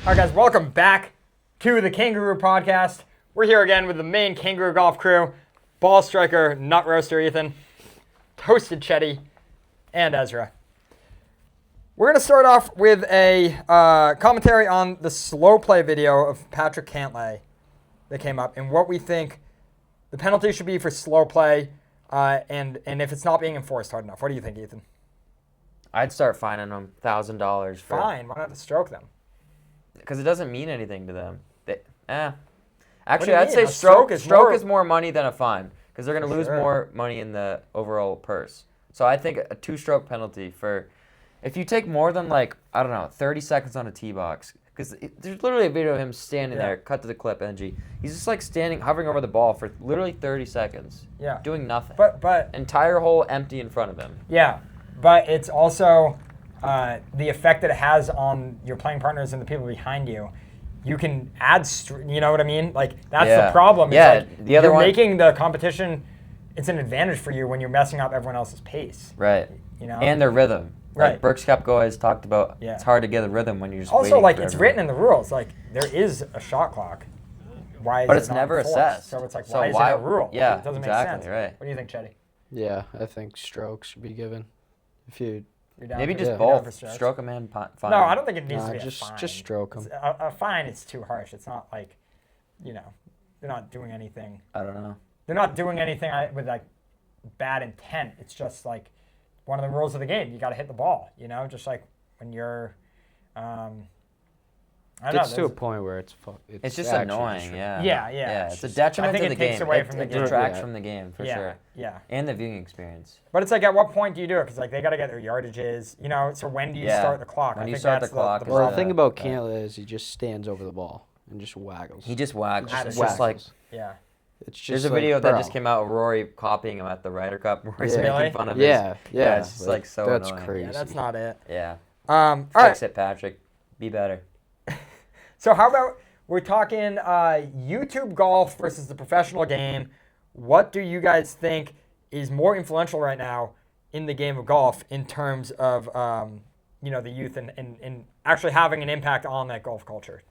All right, guys, welcome back to the Kangaroo Podcast. We're here again with the main Kangaroo Golf crew. Ball striker, nut roaster Ethan, toasted Chetty, and Ezra. We're going to start off with a commentary on the slow play video of Patrick Cantlay that came up and what we think the penalty should be for slow play and if it's not being enforced hard enough. What do you think, Ethan? I'd start fining them $1,000 for. Fine. Why not stroke them? Because it doesn't mean anything to them. Actually, What do you I'd mean? say A stroke stroke is more money than a fine because they're going to lose sure. more money in the overall purse. So I think a 2-stroke penalty for if you take more than 30 seconds on a tee box. Because there's literally a video of him standing there, cut to the clip, NG. He's just standing, hovering over the ball for literally 30 seconds. Yeah. Doing nothing. But entire hole empty in front of him. Yeah, but it's also the effect that it has on your playing partners and the people behind you. You can add, you know what I mean? That's the problem. Yeah, it's the other you're one, making the competition, it's an advantage for you when you're messing up everyone else's pace. Right. You know? And their rhythm. Right. Brooks Koepka always talked about it's hard to get a rhythm when you're just also, waiting for it's everyone. written in the rules. There is a shot clock. Why is But it it's not never enforced? assessed. So it's So why is why- it a rule? yeah, It doesn't exactly, make sense. right. What do you think, Chetty? Yeah, I think strokes should be given. If you You're down Maybe for- just you're down for both. strokes? Stroke them and fine. No, I don't think it needs to be just a fine. just stroke them. A fine is too harsh. It's not they're not doing anything. I don't know. They're not doing anything with bad intent. It's just one of the rules of the game. You got to hit the ball. Just when you're. I don't Gets know. to a point where it's It's actually annoying, yeah. Yeah. It's a detriment I think to the it takes game. away from the It game. detracts Yeah. from the game for Yeah, sure, yeah. and the viewing experience. But it's at what point do you do it? Because they got to get their yardages. So when do you start the clock? When I you think start that's the clock is Well, problem. the thing about Cantlay is he just stands over the ball and just waggles. He just wags. Just It's waggles. just like Yeah. It's just there's a video bro. that just came out of Rory copying him at the Ryder Cup. Rory's Yeah. making Really? fun of Yeah, his. yeah. It's just so that's annoying. crazy. Yeah, that's not it. Yeah. All right. Fix it, Patrick. Be better. So how about we're talking YouTube golf versus the professional game. What do you guys think is more influential right now in the game of golf in terms of the youth and actually having an impact on that golf culture?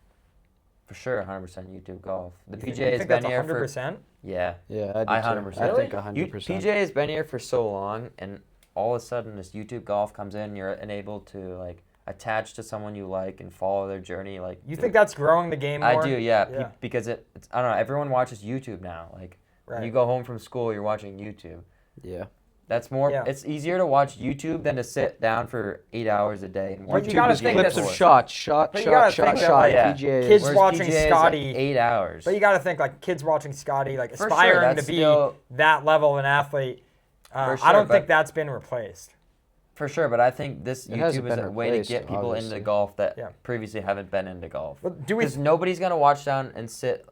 For sure, 100% YouTube golf. The You PGA has think been that's here 100%? for yeah. Yeah, I I do 100%. too. I think Really? 100%. PGA has been here for so long, and all of a sudden this YouTube golf comes in. You're enabled to attach to someone you like and follow their journey. You think that's growing the game more? I do, yeah. Yeah. Because it's I don't know. Everyone watches YouTube now. When Right. you go home from school, you're watching YouTube. Yeah. That's more. Yeah. It's easier to watch YouTube than to sit down for 8 hours a day and watch. But you gotta YouTube think videos. Clips that's- of shots, shot, But you gotta shot, think shot, that, shot. yeah. PGA Kids is, Whereas watching PGA is, Scotty- 8 hours. But you got to think kids watching Scotty, sure, aspiring that's to be still- that level of an athlete. For I don't sure, think but- that's been replaced. For sure, but I think this It hasn't YouTube is been a way to replaced, get people obviously. into golf that Yeah. previously haven't been into golf. But do we? Because nobody's gonna watch down and sit.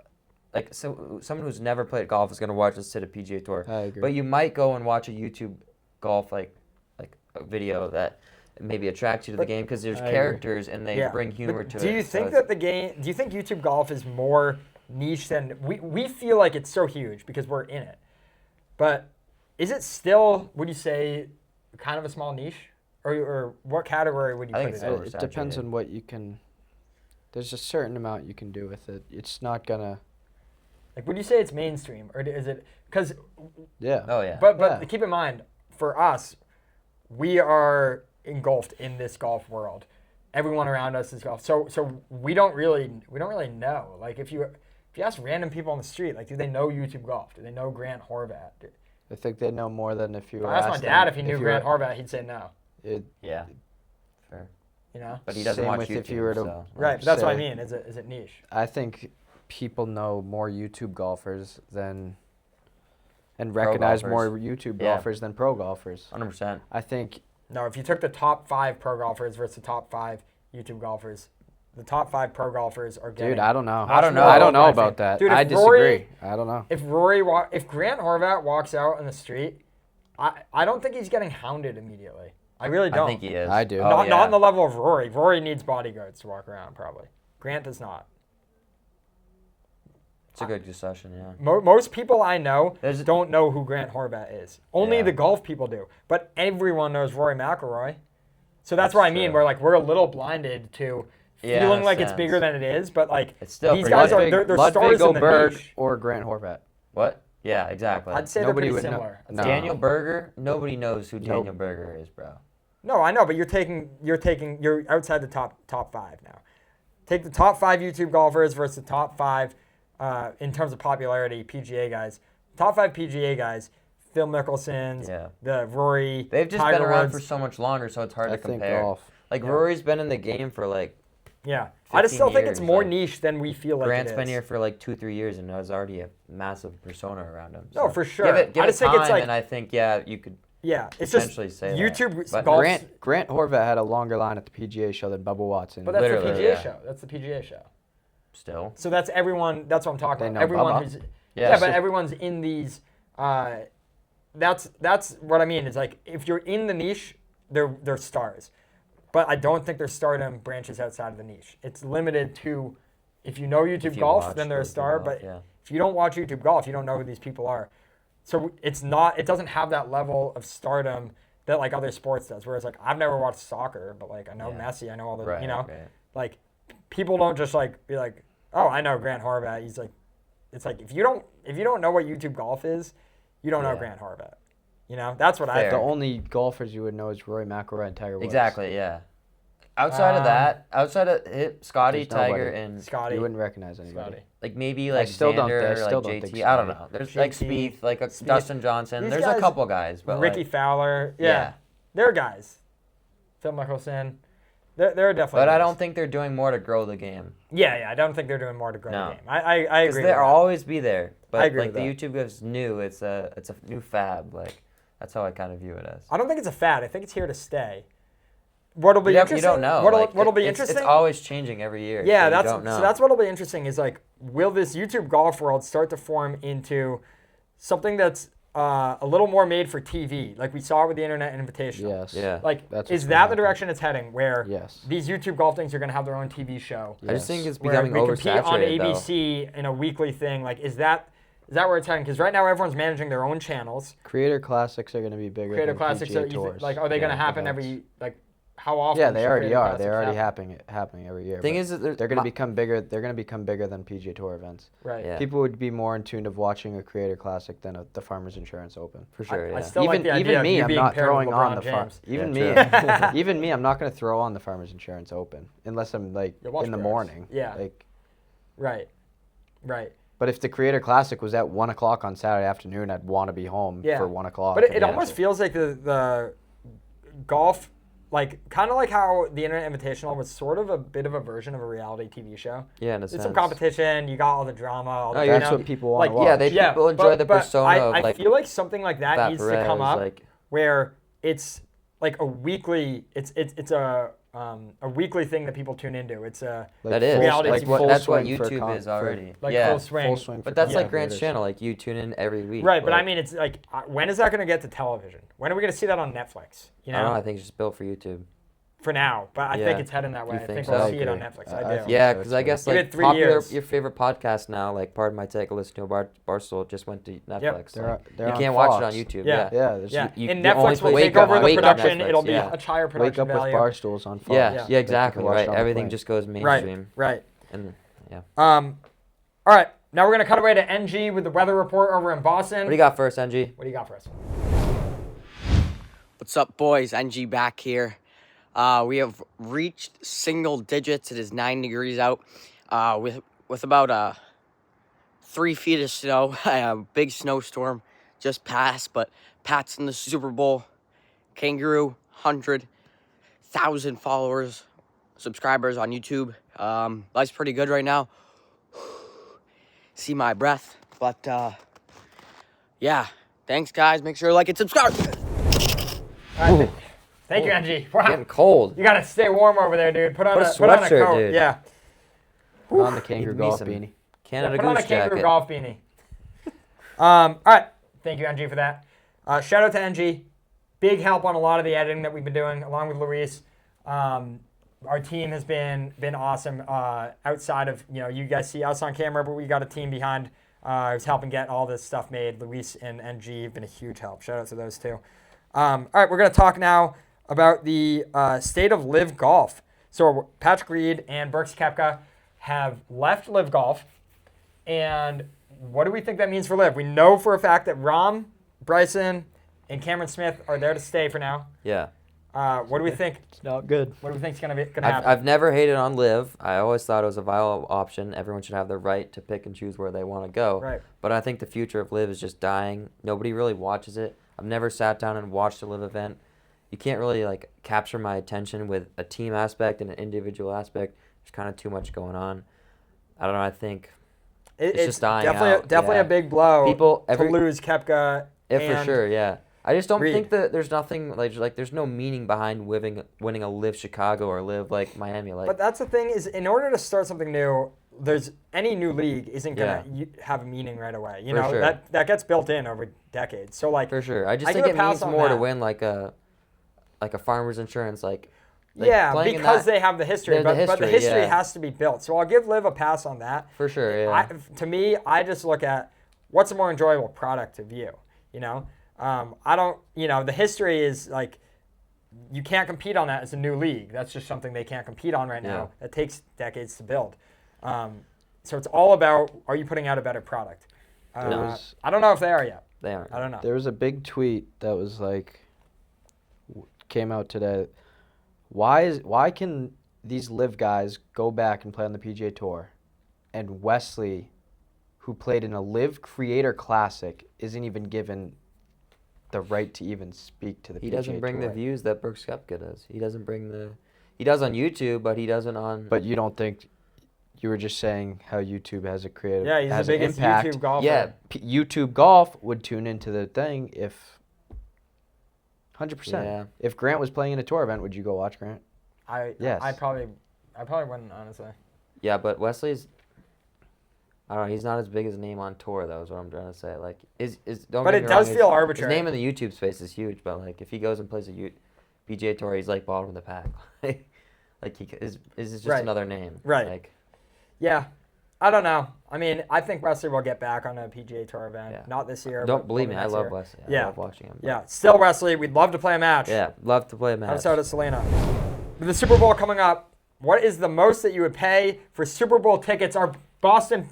Someone who's never played golf is gonna watch and sit a PGA Tour. I agree. But you might go and watch a YouTube golf a video that maybe attracts you to the game because there's I agree. characters and they Yeah. bring humor But to it. do you think that the game? Do you think YouTube golf is more niche than we feel like it's so huge because we're in it? But is it still? Would you say kind of a small niche, or what category would you I put think it so. in? It depends oversaturated. on what you can. There's a certain amount you can do with it. It's not gonna. Would you say it's mainstream, or is it? Because Yeah. Oh yeah. But Yeah. keep in mind, for us, we are engulfed in this golf world. Everyone around us is golf, so we don't really know. If you ask random people on the street, do they know YouTube golf? Do they know Grant Horvat? I think they know more than if you. If I asked my asked dad them if he knew you Grant were- Horvat, he'd say no. yeah. Fair. But he doesn't Same watch with YouTube. if you were to- so. right, but that's what I say- mean. Is it niche? I think people know more YouTube golfers and Pro recognize golfers. more YouTube Yeah. golfers than pro golfers. 100%. I think No, if you took the top 5 pro golfers versus the top 5 YouTube golfers, the top 5 pro golfers are getting. dude, I don't know. I don't know. I don't know I about think. that. Dude, if I Rory- disagree. I don't know. If Grant Horvat walks out in the street, I don't think he's getting hounded immediately. I really don't. I think he is. I do. Oh, not yeah. on the level of Rory. Rory needs bodyguards to walk around, probably. Grant does not. It's a good discussion, yeah. Most people I know There's- don't know who Grant Horvat is. Only Yeah. the golf people do. But everyone knows Rory McIlroy. So that's what I mean. true. We're a little blinded to feeling in a like it's sense. bigger than it is, but like It's still these pretty guys big. are they're stars in the Berg niche. or Grant Horvat. What? Yeah, exactly. I'd say Nobody they're would pretty know. similar. No. Daniel Berger, nobody knows who Nope. Daniel Berger is, bro. No, I know, but you're outside the top 5 now. Take the top 5 YouTube golfers versus the top 5 in terms of popularity PGA guys. Top 5 PGA guys: Phil Mickelson's, the Rory. They've just Tiger been around Woods. for so much longer, so it's hard to think compare. golf. Like Yeah. Rory's been in the game for like. Yeah, I just still think it's years, more like, niche than we feel like Grant's it is. been here for like 2-3 years and has already a massive persona around him. No, So for sure. Give it I just time, think it's like and I think you could. yeah, it's just potentially say that. YouTube But golf. Grant Horvat had a longer line at the PGA show than Bubba Watson. But that's the Literally, PGA yeah. show. That's the PGA show. Still. So that's everyone. That's what I'm talking They about. know Everyone Bubba. who's Yeah. but everyone's in these. That's what I mean. Is like if you're in the niche, they're stars, but I don't think their stardom branches outside of the niche. It's limited to if you know YouTube If you golf, watch then they're a YouTube star. golf, But yeah. if you don't watch YouTube golf, you don't know who these people are. So it's not. It doesn't have that level of stardom that like other sports does. Whereas like I've never watched soccer, but like I know Yeah. Messi. I know all the Right, you know right. like people don't just like be like, oh, I know Grant Horvat. He's like, it's like if you don't know what YouTube golf is, you don't know Yeah. Grant Horvat. You know, that's what I Fair. The think. only golfers you would know is Rory McIlroy and Tiger Woods. Exactly. Yeah. Outside of that, outside of Scotty, There's Tiger, nobody. and Scotty. You wouldn't recognize anybody. Scotty. like maybe like still don't- Xander I or still like don't think JT. I don't Scotty. know. There's like JT. Spieth, like Spieth. Dustin Johnson. These There's guys- a couple guys, but Ricky like, Fowler. Yeah. Yeah. They're guys. Phil Mickelson. They're definitely. but I guys. don't think they're doing more to grow the game. Yeah, I don't think they're doing more to grow No. the game. I Because agree. they'll with that. always be there. But I agree like with the that. YouTube is new. It's a new fad. Like that's how I kind of view it as. I don't think it's a fad. I think it's here to stay. What'll be You interesting? don't know. What'll be it's interesting? It's always changing every year. Yeah, so you don't know. so that's what'll be interesting is like, will this YouTube golf world start to form into something that's a little more made for TV, like we saw with the Internet Invitational? Yes. Yeah. Like, That's is what's that gonna the happen. direction it's heading? Where Yes. these YouTube golf things are going to have their own TV show? I just think it's Where becoming we compete on oversaturated though. ABC in a weekly thing. Like, is that where it's heading? Because right now everyone's managing their own channels. Creator Classics are going to be bigger Creator than Classics PGA are Tours. like, are they going to happen events. every like? How often? Yeah, they should already Creator are. Classics They're already happen? happening every year. Thing but is that they're going to become bigger. They're going to become bigger than PGA Tour events. Right. Yeah. People would be more in tune of watching a Creator Classic than the Farmers Insurance Open. For sure. I yeah. still like the idea even me, of you I'm being not paired with throwing on LeBron the James. even Yeah, me, even me, I'm not going to throw on the Farmers Insurance Open unless I'm like Your watch in the pairs. morning. Yeah. Like, Right. Right. but if the Creator Classic was at 1 o'clock on Saturday afternoon, I'd want to be home Yeah. for 1 o'clock. But it and almost watch feels like the golf, like kind of like how the Internet Invitational was sort of a bit of a version of a reality TV show. Yeah, in a It's sense. some competition. You got all the drama. All the, Oh, you That's know, what people want like, to watch. yeah, they people enjoy the persona I of like feel like something like that Fat needs to come Perez, up like where it's like a weekly. It's a weekly thing that people tune into. It's a Like that is reality like TV what, full that's what swing for YouTube is already. like yeah, full swing. full swing. but for that's Yeah. like Grant's creators. channel. Like you tune in every week. Right, but I like, mean, it's like when is that going to get to television? When are we going to see that on Netflix? You I don't know. know, I think it's just built for YouTube. for now, but I Yeah. think it's heading that way. you I think think so? we'll I see it on agree. Netflix. I I do. think Yeah, so, because I too. guess Give like it 3 popular years. your favorite podcast now, like Pardon My Take, a listen to Barstool just went to Netflix. They're- Like, they're you on can't watch it on Fox. YouTube. Yeah. Yeah. Yeah, there's Yeah, you- and you only Netflix will wake take up- over the wake up production. Netflix, It'll be yeah. a higher Wake production up with value. Barstools on Fox. Yeah, Yeah. yeah, exactly. watch it Right. on the Everything plane. just goes Right, mainstream. right. And yeah. All right, now we're gonna cut away to NG with the weather report over in Boston. What do you got first, NG? What do you got for us? What's up, boys? NG back here. We have reached single digits. It is 9 degrees out with about 3 feet of snow. A big snowstorm just passed, but Pat's in the Super Bowl. Kangaroo, 100,000 followers, subscribers on YouTube. Life's pretty good right now. See my breath. But, yeah. Thanks, guys. Make sure to like and subscribe. All right, thank you, NG. Wow. Getting cold. You gotta stay warm over there, dude. Put on Put a a sweatshirt, coat. dude. Yeah. Put on the Kangaroo Give me Golf some beanie. Canada Put on a Goose Kangaroo jacket. Golf beanie. All right. Thank you, NG, for that. Shout out to NG. Big help on a lot of the editing that we've been doing, along with Luis. Our team has been awesome. Outside of, you guys see us on camera, but we got a team behind who's helping get all this stuff made. Luis and NG have been a huge help. Shout out to those two. All right, we're going to talk now about the state of LIV Golf. So Patrick Reed and Brooks Koepka have left LIV Golf. And what do we think that means for LIV? We know for a fact that Rahm, Bryson, and Cameron Smith are there to stay for now. Yeah. What do we think? It's not good. What do we think is going to happen? I've never hated on LIV. I always thought it was a viable option. Everyone should have the right to pick and choose where they want to go. Right. But I think the future of LIV is just dying. Nobody really watches it. I've never sat down and watched a LIV event. You can't really like capture my attention with a team aspect and an individual aspect. There's kind of too much going on. I don't know. I think it's just dying out. Definitely Yeah. a big blow to lose Koepka. For sure, yeah. I just don't Reed. think that there's nothing like there's no meaning behind winning a LIV Chicago or LIV like Miami. Like, But that's the thing is, in order to start something new, there's any new league isn't gonna have a meaning right away. You For know sure. that gets built in over decades. So like for sure, I just I think give a it means pass on more to that. win like a farmer's insurance like playing in because that- they have the history, They're the but the history, history yeah. has to be built. So I'll give LIV a pass on that. for sure. Yeah. To me, I just look at what's a more enjoyable product to view. You know, I don't. You know, the history is like you can't compete on that as a new league. That's just something they can't compete on right now. It takes decades to build. So it's all about, are you putting out a better product? I don't know if they are yet. They aren't. I don't know. There was a big tweet that was like, came out today. Why can these LIV guys go back and play on the PGA Tour, and Wesley, who played in a LIV Creator Classic, isn't even given the right to even speak to the PGA Tour? He doesn't bring the views that Brooks Koepka does. He doesn't bring the. He does on YouTube, but he doesn't on. But you don't think? You were just saying how YouTube has a creative, Yeah, he's has the an biggest impact. YouTube golfer. Yeah, YouTube Golf would tune into the thing if 100%. Yeah. If Grant was playing in a tour event, would you go watch Grant? Yes. I probably wouldn't, honestly. Yeah, but Wesley's. I don't know. He's not as big as a name on tour, though. Is what I'm trying to say. Like, don't. But get it me does wrong, feel his arbitrary. name in the YouTube space is huge, but like if he goes and plays a PGA Tour, he's like bottom of the pack. Like he is just Right. another name. Right. Like, Yeah. I don't know. I mean, I think Wesley will get back on a PGA Tour event. Yeah. Not this year. don't but believe me. probably I next love year. Wesley. I Yeah. love watching him. Yeah. Still Wesley, we'd love to play a match. Yeah. Love to play a match. So does Selena. With the Super Bowl coming up, what is the most that you would pay for Super Bowl tickets? Our Boston,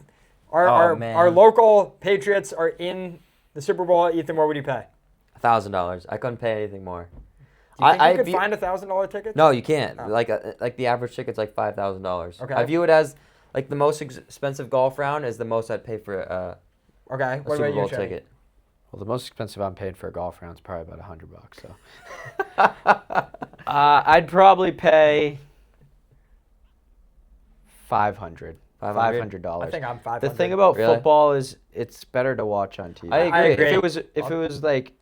man. our local Patriots are in the Super Bowl. Ethan, what would you pay? $1,000. I couldn't pay anything more. Do you think you could find $1,000 ticket? No, you can't. Oh. Like the average ticket's like $5,000. Okay. I view it as like the most expensive golf round is the most I'd pay for Okay. a What Super about Bowl you, Chevy? ticket. Well, the most expensive I'm paying for a golf round is probably about $100. So, I'd probably pay $500. $500. I think I'm 500. The thing about Really? football is it's better to watch on TV. I agree. agree. If it was like,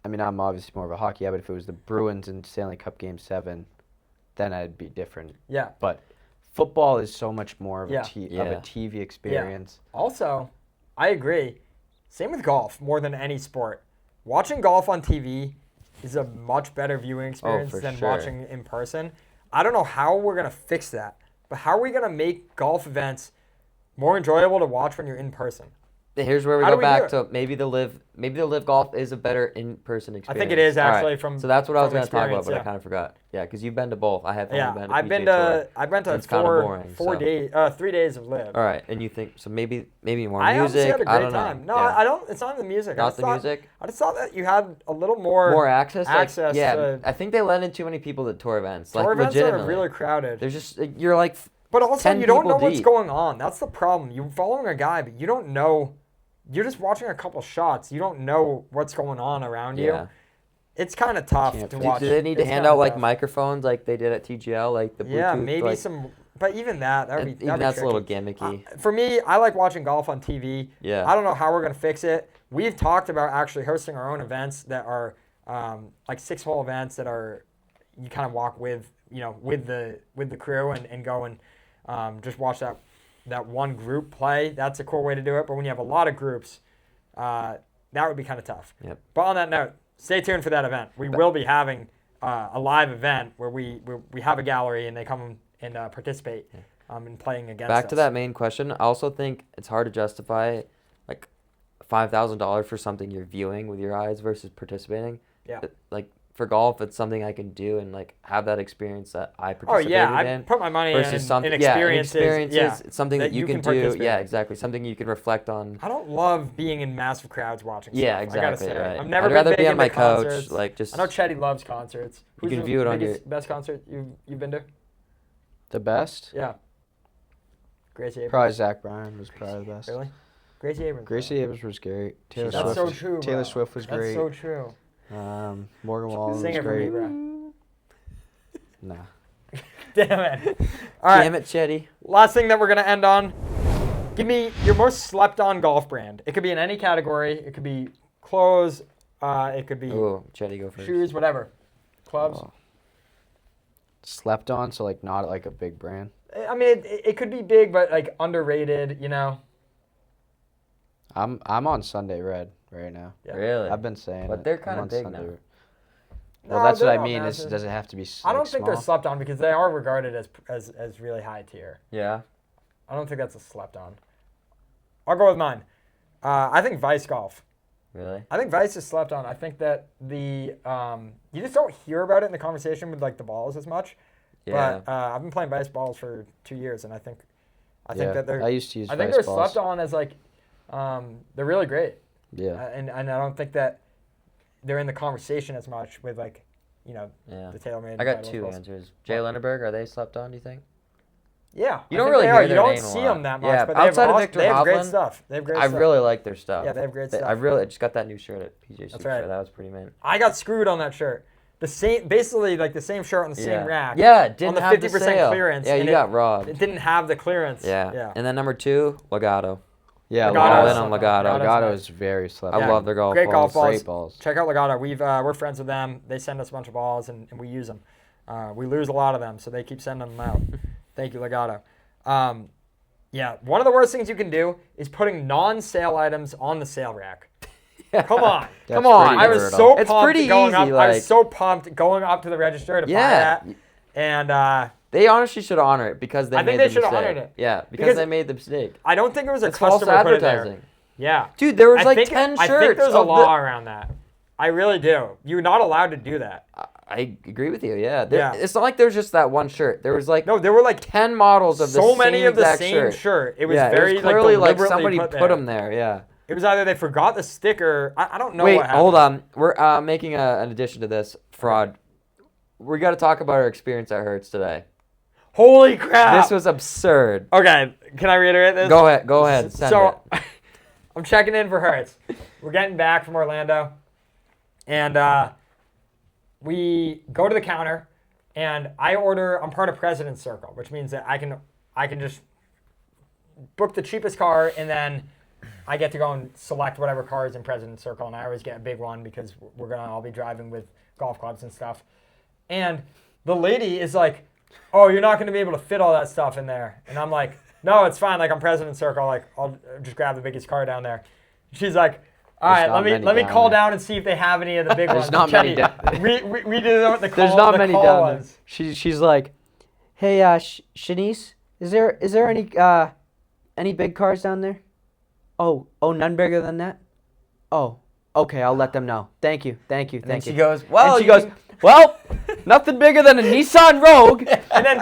I mean, I'm obviously more of a hockey guy, but if it was the Bruins in Stanley Cup Game 7, then I'd be different. Yeah. But football is so much more of, Yeah. of a Yeah. TV experience. Also, I agree. Same with golf, more than any sport. Watching golf on TV is a much better viewing experience for than sure. watching in person. I don't know how we're going to fix that, but how are we going to make golf events more enjoyable to watch when you're in person? Here's where we How go do we back do to maybe the live golf is a better in-person experience. I think it is All actually from So that's what I was from going to talk about, experience, but I yeah. kind of forgot. Yeah, because you've been to both. I have Yeah, only been to I've PGA been Tour. to 3 It's kinda boring, 3 days of live. All right, and you think so? Maybe more I honestly music. had a great I don't time. know. No, Yeah. I don't. It's not the music. Not the music. I just thought that you had a little more More access. access yeah, to- I think they let in too many people to tour events. tour like events are legitimately, really crowded. There's just you're like. But also, 10 you don't know people what's deep. going on. That's the problem. You're following a guy, but you don't know. You're just watching a couple shots. You don't know what's going on around you. Yeah. It's kind of tough Can't to fix watch. Do they need to It's hand kinda out like tough. microphones like they did at TGL, like the Bluetooth? Yeah, maybe like, some. But even that would be. even that'd be that's a little tricky. gimmicky. For me, I like watching golf on TV. Yeah. I don't know how we're gonna fix it. We've talked about actually hosting our own events that are like 6-hole events that are you kind of walk with with the crew and go and just watch that one group play. That's a cool way to do it. But when you have a lot of groups, that would be kind of tough. Yep. But on that note, stay tuned for that event. We will be having a live event where we have a gallery and they come and participate in playing against us. Back to that main question. I also think it's hard to justify like $5,000 for something you're viewing with your eyes versus participating. Yeah. Like for golf, it's something I can do and like have that experience that I Oh participated yeah, I in. put my money Versus in something, experiences. Yeah, it's something that you can do. participate Yeah, in. exactly. Something you can reflect on. I don't love being in massive crowds watching Yeah, stuff. I gotta exactly. say. Right. I've never I'd been rather big be on into my couch, concerts. like just. I know Chetty loves concerts. You Who's can view it on your. best concert you've been to? The best? Yeah. Gracie Abrams. Probably Zach Bryan was probably the best. Really? Gracie Abrams. Gracie Abrams was great. Taylor That's Swift. so true, Taylor bro. Swift was That's great. so true. Morgan Wallen Sing was it for me, great. bro. Nah. Damn it. All right. Damn it, Chetty. Last thing that we're going to end on. Give me your most slept on golf brand. It could be in any category. It could be clothes. It could be Ooh, Chetty, go first. shoes, whatever. Clubs. Oh. Slept on, so like not like a big brand. I mean, it could be big, but like underrated, you know? I'm on Sunday Red right now. Yeah. Really? I've been saying But it. they're I'm kinda on big Sunday now. Red. Well, No, that's what they're I not mean. massive. Does it have to be I don't think they're small? slept on because they are regarded as really high tier. Yeah. I don't think that's a slept on. I'll go with mine. I think Vice Golf. Really? I think Vice is slept on. I think that the you just don't hear about it in the conversation with like the balls as much. Yeah. But I've been playing Vice balls for 2 years, and I think Yeah, that they're. I used to use I think Vice they're balls. slept on as like they're really great. Yeah. And I don't think that they're in the conversation as much with like Yeah. the TaylorMade. I got Titleist two balls. answers. Jay Lindeberg, are they slept on, do you think? Yeah, You I don't think really they hear are. You their don't name a see lot. them that much, Yeah, but outside of Victor they have great Hovland, stuff. They have great I stuff. really like their stuff. Yeah, they have great stuff. I just got that new shirt at PJ That's Soup right. Show. That was pretty mint. I got screwed on that shirt. The same, basically like the same shirt on the same rack. Yeah, it didn't on the have 50% the sale. clearance. Yeah, and you got robbed. It didn't have the clearance. Yeah. Yeah. And then number 2, Legato. Yeah, Legato All is in slept on Legato. Legato's Legato nice. is very slept I on. love their golf Great golf balls. balls. Great balls. Check out Legato. We're friends with them. They send us a bunch of balls and we use them. We lose a lot of them, so they keep sending them out. Thank you, Legato. Yeah, one of the worst things you can do is putting non-sale items on the sale rack. Come on. That's Come on. pretty I was brutal. so It's pumped pretty going up. easy, I was like- so pumped going up to the register to buy Yeah. that. And They honestly should honor it because they I made think they the should have mistake. honored it. Yeah, Because because they made the mistake. I don't think it was a It's false customer put it there. advertising. Yeah. Dude, there was I like think, 10 shirts. I think there's a of law around that. I really do. You're not allowed to do that. I agree with you. Yeah. Yeah. It's not like there's just that one shirt. There was like No, there were like 10 models of the so same many of the exact same shirt. It was yeah, very it was clearly like deliberately somebody put put them there. Yeah. It was either they forgot the sticker. I don't know Wait, what happened. hold on. We're making an addition to this fraud. We got to talk about our experience at Hertz today. Holy crap. This was absurd. Okay, can I reiterate this? Go ahead. Send So, it. I'm checking in for Hertz. We're getting back from Orlando, and we go to the counter, and I'm part of President's Circle, which means that I can just book the cheapest car, and then I get to go and select whatever car is in President's Circle, and I always get a big one because we're gonna all be driving with golf clubs and stuff. And the lady is like, "Oh, you're not gonna be able to fit all that stuff in there," and I'm like, "No, it's fine. Like I'm President's Circle. Like I'll just grab the biggest car down there." She's like, "All There's right, not let many me down call there. down and see if they have any of the big ones." There's not many Kenny, down there. we did know what the call. There's not the many call down there. was. She's like, hey, Shanice, is there any big cars down there? Oh, none bigger than that? Oh, okay, I'll let them know. Thank you. And then Thank she you. goes, well, And she you goes, can- well, nothing bigger than a Nissan Rogue. And then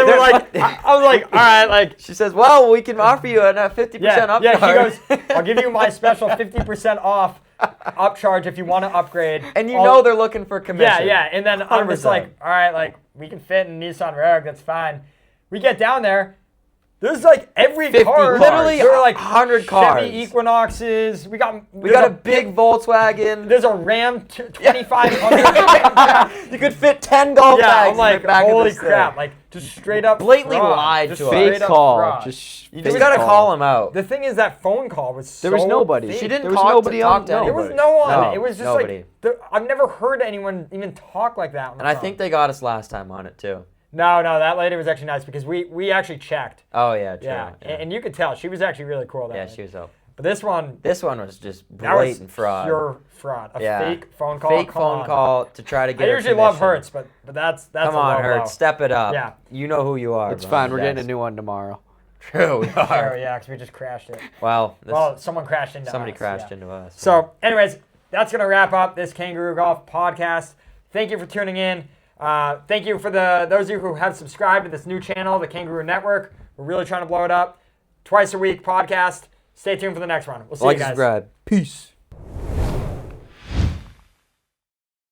we're like, I was like, all right, like. She says, well, we can offer you a 50% Yeah, upcharge. she goes, I'll give you my special 50% off upcharge if you want to upgrade. And you I'll- know they're looking for commission. Yeah, and then I'm just 100%. like, all right, like, we can fit in Nissan Rogue, that's fine. We get down there, there's like every 50 car. cars. Literally there were like 100 cars. Chevy Equinoxes. We got a big Volkswagen. There's a Ram 2500. You could fit 10 golf Yeah, bags I'm like, in the back of holy this crap, thing. like, just straight up Blatantly fraud. lied Just to us. straight Fake up call. fraud. Just You fake just got to call him out. The thing is, that phone call was There was so nobody. fake. She didn't There was talk nobody to, on- talk to no. There anybody. was no one. No, It was just nobody. like, I've never heard anyone even talk like that on the And I phone. think they got us last time on it, too. No, that lady was actually nice because we actually checked. Oh, yeah, true. Yeah, and you could tell she was actually really cool. That Yeah, night. she was dope. But this one was just that was blatant fraud. pure fraud. A Yeah. fake phone call. Fake Come phone on. call to try to get I her usually love commission. Hertz, but that's Come a on, low Hertz, blow. step it up. Yeah. You know who you are. It's bro. fine. We're getting a Yes. new one tomorrow. True, we Oh are. yeah, because we just crashed it. Well, Someone crashed into somebody us, crashed yeah. into us. So, anyways, that's gonna wrap up this Kangaroo Golf podcast. Thank you for tuning in. Thank you for those of you who have subscribed to this new channel, the Kangaroo Network. We're really trying to blow it up. Twice a week podcast. Stay tuned for the next one. We'll see you guys. Subscribe. Peace.